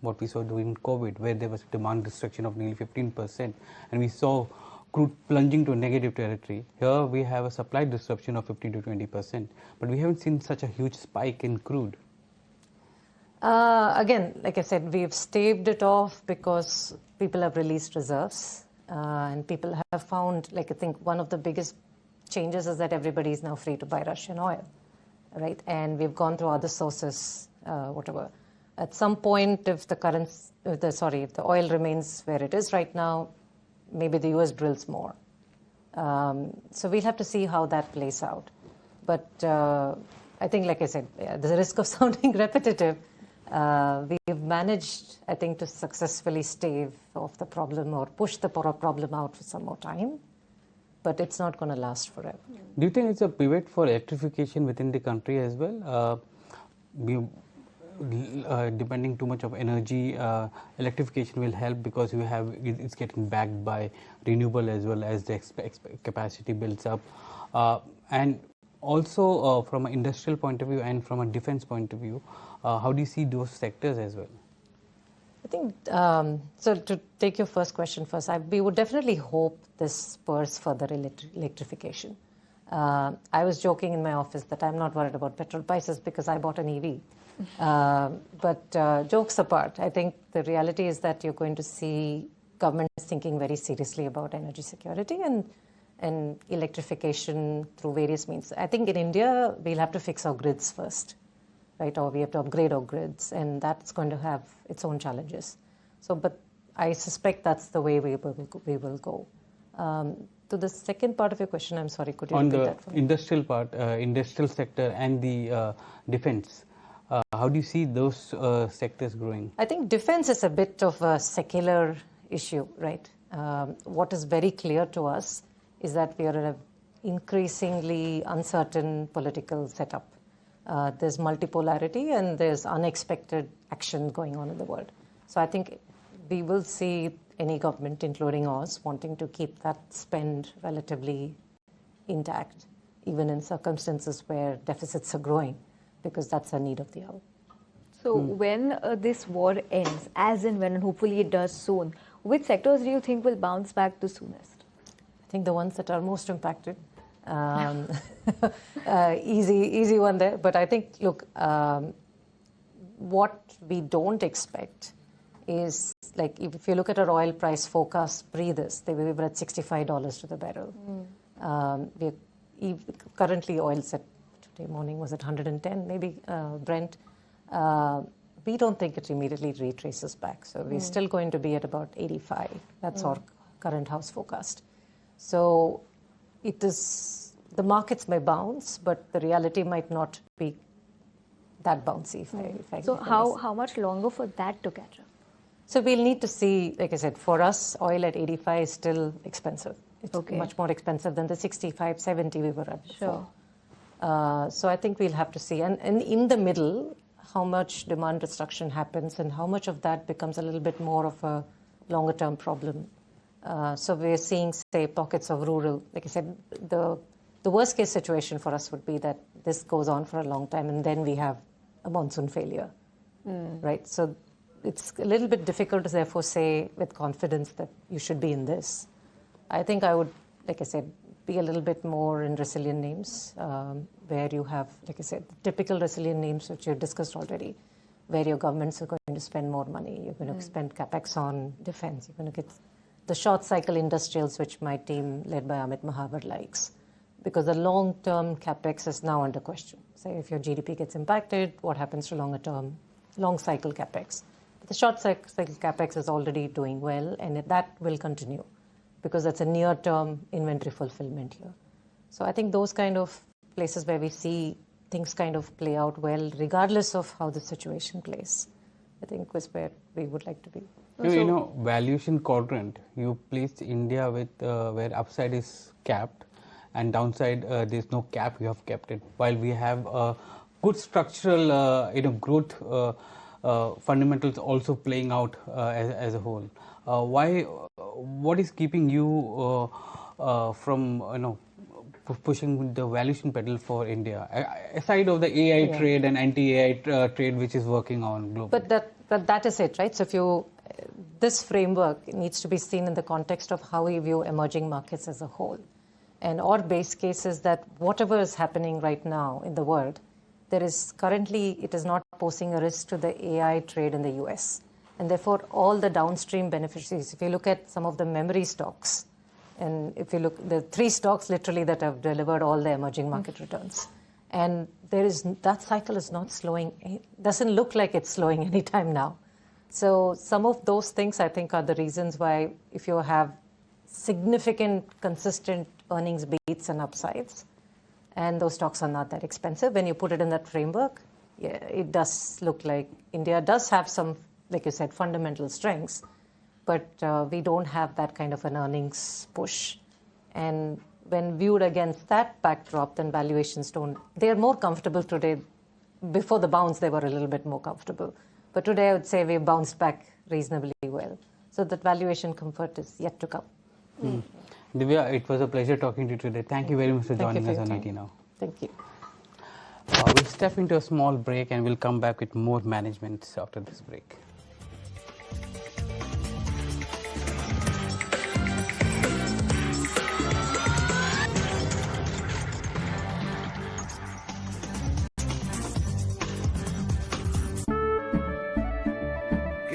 what we saw during COVID, where there was demand destruction of nearly 15%, and we saw crude plunging to a negative territory. Here we have a supply disruption of 15 to 20%, but we haven't seen such a huge spike in crude. Again, like I said, we've staved it off because people have released reserves, and people have found, I think one of the biggest changes is that everybody is now free to buy Russian oil, right? And we've gone to other sources, whatever. At some point, if the oil remains where it is right now, maybe the US drills more. So we'll have to see how that plays out. But I think, like I said, there's a risk of sounding repetitive. We've managed, I think, to successfully stave off the problem or push the problem out for some more time. But it's not going to last forever. Do you think it's a pivot for electrification within the country as well? Depending too much of energy, electrification will help because it's getting backed by renewable as well as the capacity builds up. And also from an industrial point of view and from a defense point of view, how do you see those sectors as well? I think, so to take your first question first, we would definitely hope this spurs further electrification. I was joking in my office that I'm not worried about petrol prices because I bought an EV. But jokes apart, I think the reality is that you're going to see governments thinking very seriously about energy security and electrification through various means. I think in India, we'll have to fix our grids first, right? Or we have to upgrade our grids, and that's going to have its own challenges. So, but I suspect that's the way we will go. To the second part of your question, I'm sorry, could you repeat that for me? Industrial part, industrial sector and the defense, how do you see those sectors growing? I think defense is a bit of a secular issue, right? What is very clear to us is that we are in an increasingly uncertain political setup. There's multipolarity and there's unexpected action going on in the world. So I think we will see any government, including ours, wanting to keep that spend relatively intact, even in circumstances where deficits are growing, because that's a need of the hour. So when this war ends, as in when, and hopefully it does soon, which sectors do you think will bounce back the soonest? I think the ones that are most impacted. Easy one there. But I think, look, what we don't expect is, like, if you look at our oil price forecast pre this, we were at $65 to the barrel. Currently, oil's at, today morning was at 110, maybe, Brent. We don't think it immediately retraces back. So we're still going to be at about 85. That's our current house forecast. So it is, the markets may bounce, but the reality might not be that bouncy. If I so how much longer for that to catch up? So we'll need to see, like I said, for us, oil at 85 is still expensive. It's much more expensive than the 65, 70 we were at before. So I think we'll have to see. And in the middle, how much demand destruction happens and how much of that becomes a little bit more of a longer term problem. So we're seeing, say, pockets of rural. Like I said, the worst case situation for us would be that this goes on for a long time and then we have a monsoon failure, right? So it's a little bit difficult to therefore say with confidence that you should be in this. I think I would, like I said, be a little bit more in resilient names, where you have, like I said, typical resilient names which you've discussed already, where your governments are going to spend more money. You're going to spend capex on defense. You're going to get the short cycle industrials, which my team led by Amit Mahavar likes, because the long-term capex is now under question. Say if your GDP gets impacted, what happens to longer-term, long-cycle capex? But the short-cycle capex is already doing well, and that will continue, because that's a near-term inventory fulfillment here. So I think those kind of places where we see things kind of play out well, regardless of how the situation plays, I think was where we would like to be. You know, valuation quadrant, you placed India with where upside is capped and downside there's no cap, you have kept it. While we have good structural, growth fundamentals also playing out as a whole. What is keeping you from, pushing the valuation pedal for India, aside of the AI trade and anti-AI trade which is working on globally? But that is it, right? So if this framework needs to be seen in the context of how we view emerging markets as a whole. And our base case is that whatever is happening right now in the world, it is not posing a risk to the AI trade in the US. And therefore, all the downstream beneficiaries, if you look at some of the memory stocks, and if you look, the 3 stocks literally that have delivered all the emerging market returns. And that cycle is not slowing, doesn't look like it's slowing anytime now. So some of those things, I think, are the reasons why if you have significant, consistent earnings beats and upsides, and those stocks are not that expensive, when you put it in that framework, it does look like India does have some, like you said, fundamental strengths, but we don't have that kind of an earnings push. And when viewed against that backdrop, then valuations they're more comfortable today. Before the bounce, they were a little bit more comfortable. But today, I would say we've bounced back reasonably well. So that valuation comfort is yet to come. Divya, it was a pleasure talking to you today. Thank you very much for joining us on ET Now. Thank you. We'll step into a small break and we'll come back with more management after this break.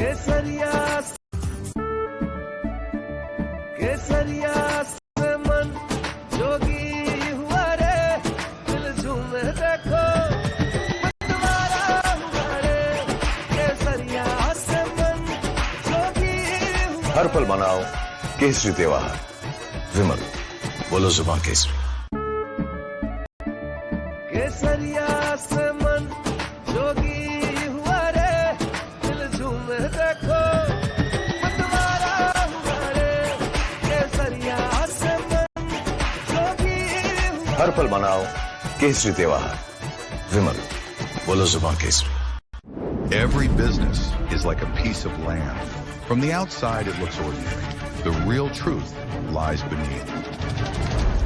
हर पल मनाओ केसरी त्योहार विमल बोलो जुबान केसरी केसरिया से मन जोगी हुआ रे दिल झूमे देखो मतवारा हुआ रे केसरिया से मन जोगी हर पल मनाओ केसरी त्योहार विमल बोलो जुबान Kesari Every business is like a piece of land. From the outside, it looks ordinary. The real truth lies beneath.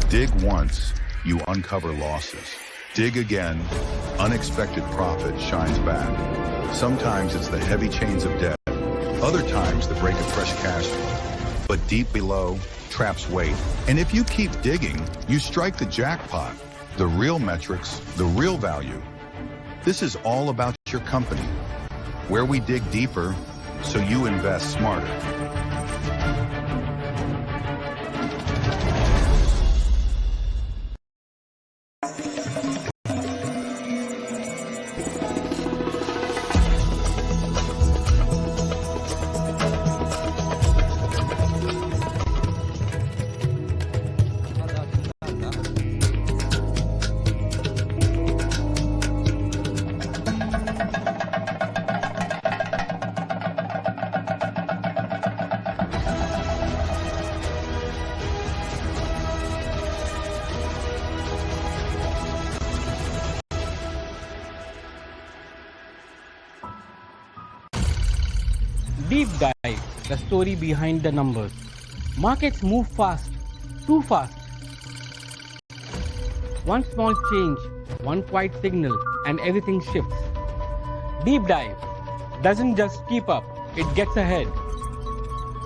Dig once, you uncover losses. Dig again, unexpected profit shines back. Sometimes it's the heavy chains of debt. Other times, the break of fresh cash flow. But deep below, traps wait. And if you keep digging, you strike the jackpot. The real metrics, the real value. This is all about your company, where we dig deeper so you invest smarter. Deep dive, the story behind the numbers. Markets move fast, too fast. One small change, one quiet signal, and everything shifts. Deep dive doesn't just keep up, it gets ahead.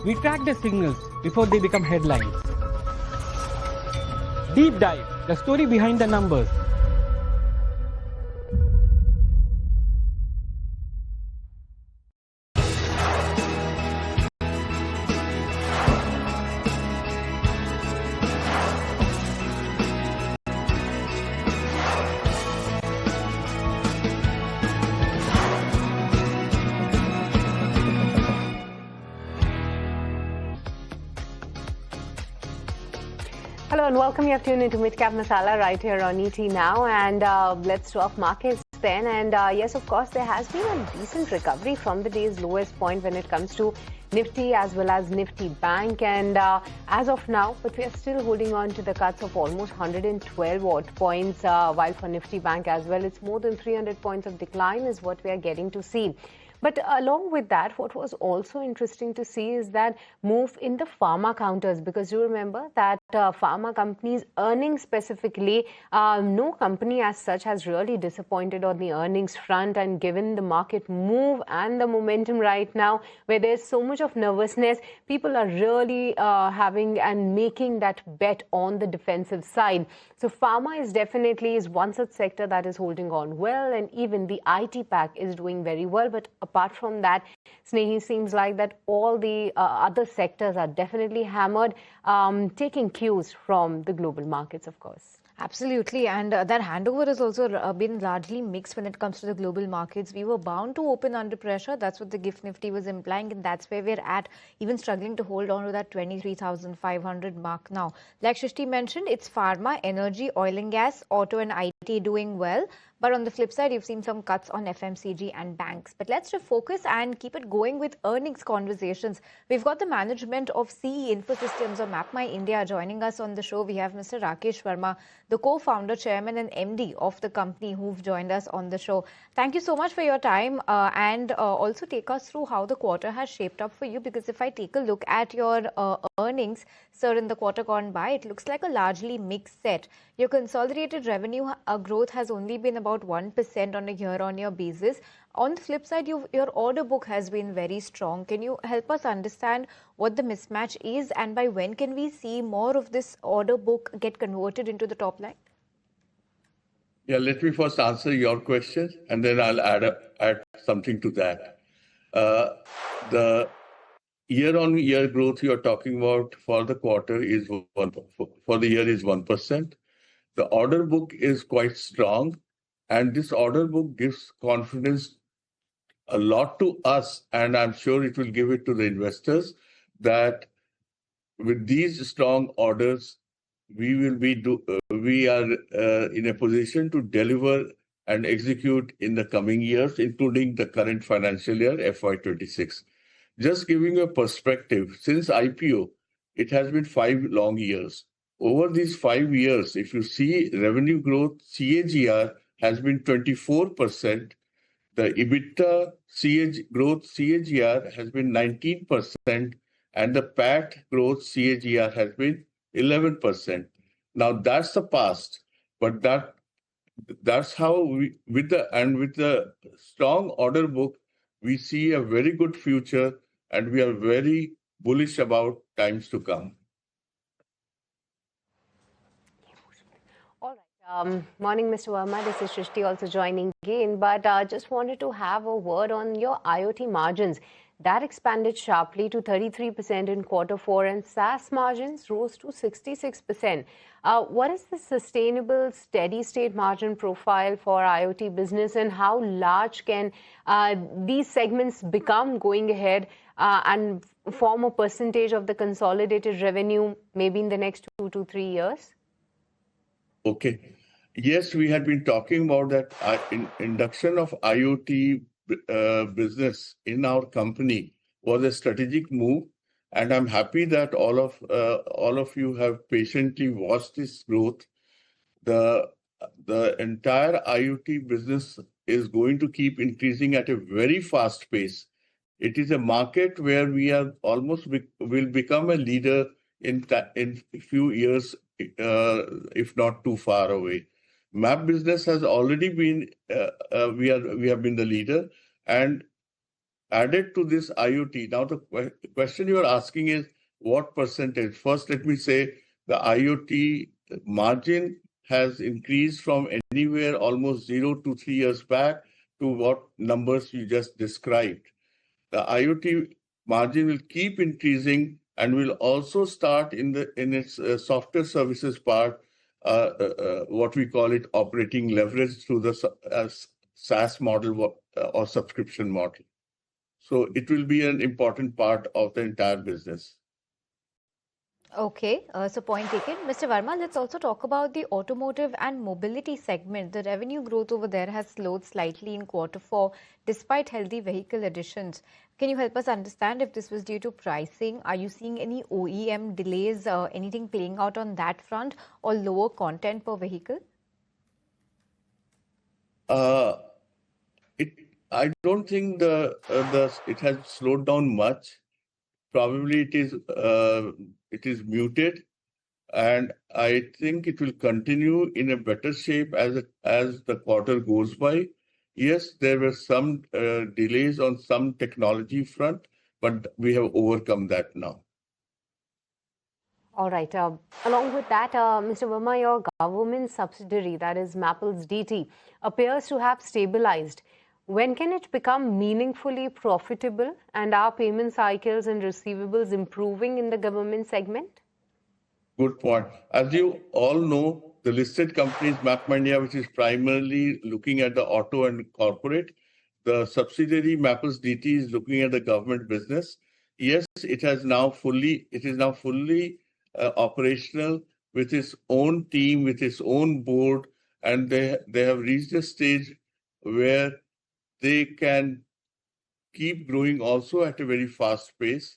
We track the signals before they become headlines. Deep dive, the story behind the numbers. Hello and welcome. You have tuned into Midcap Masala right here on ET Now, and let's talk markets then. And yes, of course, there has been a decent recovery from the day's lowest point when it comes to Nifty as well as Nifty Bank, and as of now, but we are still holding on to the cuts of almost 112 odd points, while for Nifty Bank as well, it's more than 300 points of decline is what we are getting to see. But along with that, what was also interesting to see is that move in the pharma counters, because you remember that pharma companies' earnings specifically, no company as such has really disappointed on the earnings front, and given the market move and the momentum right now, where there's so much of nervousness, people are really having and making that bet on the defensive side. So pharma is definitely one such sector that is holding on well, and even the IT pack is doing very well. But apart from that, Snehi, seems like that all the other sectors are definitely hammered, taking cues from the global markets, of course. Absolutely, and that handover has also been largely mixed when it comes to the global markets. We were bound to open under pressure. That's what the GIFT Nifty was implying, and that's where we're at, even struggling to hold on to that 23,500 mark now. Like Shrishti mentioned, it's pharma, energy, oil and gas, auto and IT doing well. But on the flip side, you've seen some cuts on FMCG and banks. But let's refocus and keep it going with earnings conversations. We've got the management of CE Infosystems or MapMyIndia joining us on the show. We have Mr. Rakesh Verma, the co-founder, chairman and MD of the company, who've joined us on the show. Thank you so much for your time, and also take us through how the quarter has shaped up for you, because if I take a look at your earnings, sir, in the quarter gone by, it looks like a largely mixed set. Your consolidated revenue growth has only been about 1% on a year-on-year basis. On the flip side, your order book has been very strong. Can you help us understand what the mismatch is, and by when can we see more of this order book get converted into the top line? Yeah, let me first answer your question, and then I'll add something to that. The year-on-year growth you are talking about for the quarter is for the year is 1%. The order book is quite strong, and this order book gives confidence a lot to us, and I'm sure it will give it to the investors that with these strong orders, we are in a position to deliver and execute in the coming years, including the current financial year, FY26. Just giving you a perspective, since IPO, it has been 5 long years. Over these 5 years, if you see revenue growth, CAGR has been 24%. The EBITDA growth CAGR has been 19%, and the PAT growth CAGR has been 11%. Now that's the past, but that's how with the strong order book, we see a very good future, and we are very bullish about times to come. All right. Morning, Mr. Verma. This is Shrishti also joining again, but just wanted to have a word on your IoT margins. That expanded sharply to 33% in Q4, and SaaS margins rose to 66%. What is the sustainable steady-state margin profile for IoT business, and how large can these segments become going ahead and form a percentage of the consolidated revenue maybe in the next 2 to 3 years? Okay. Yes, we had been talking about that induction of IoT business in our company was a strategic move, and I'm happy that all of you have patiently watched this growth. The entire IoT business is going to keep increasing at a very fast pace. It is a market where we are will become a leader in a few years, if not too far away. Map business has already been, we have been the leader, and added to this IoT. Now the question you are asking is what percentage? First, let me say the IoT margin has increased from anywhere almost 0 to 3 years back to what numbers you just described. The IoT margin will keep increasing and will also start in its software services part, what we call it operating leverage through the SaaS model or subscription model. So it will be an important part of the entire business. Okay, so point taken. Mr. Verma, let's also talk about the automotive and mobility segment. The revenue growth over there has slowed slightly in Q4 despite healthy vehicle additions. Can you help us understand if this was due to pricing? Are you seeing any OEM delays, anything playing out on that front, or lower content per vehicle? I don't think it has slowed down much. Probably it is muted, and I think it will continue in a better shape as the quarter goes by. Yes, there were some delays on some technology front, but we have overcome that now. All right. Along with that, Mr. Verma, your government subsidiary, that is Mappls DT, appears to have stabilized. When can it become meaningfully profitable, and are payment cycles and receivables improving in the government segment? Good point. As you all know, the listed companies, MapMindia, which is primarily looking at the auto and corporate, the subsidiary Mappls DT is looking at the government business. Yes, it is now fully operational with its own team, with its own board, and they have reached a stage where they can keep growing also at a very fast pace.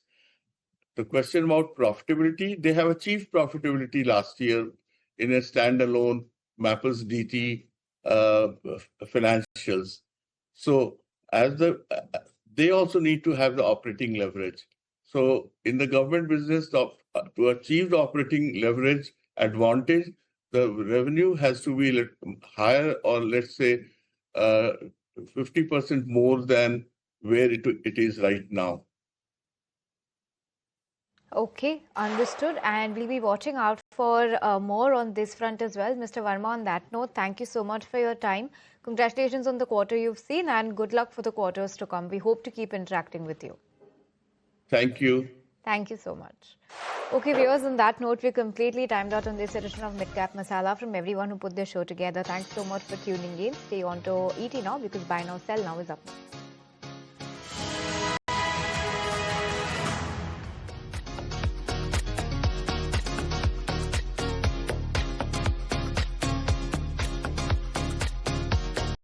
The question about profitability, they have achieved profitability last year in a standalone Mappls DT financials. So they also need to have the operating leverage. So in the government business, to achieve the operating leverage advantage, the revenue has to be higher, or let's say 50% more than where it is right now. Okay, understood. And we'll be watching out for more on this front as well. Mr. Verma, on that note, thank you so much for your time. Congratulations on the quarter you've seen and good luck for the quarters to come. We hope to keep interacting with you. Thank you. Thank you so much. Okay, viewers, on that note, we're completely timed out on this edition of Midcap Masala. From everyone who put this show together, thanks so much for tuning in. Stay on to ET Now because Buy Now, Sell Now is up next.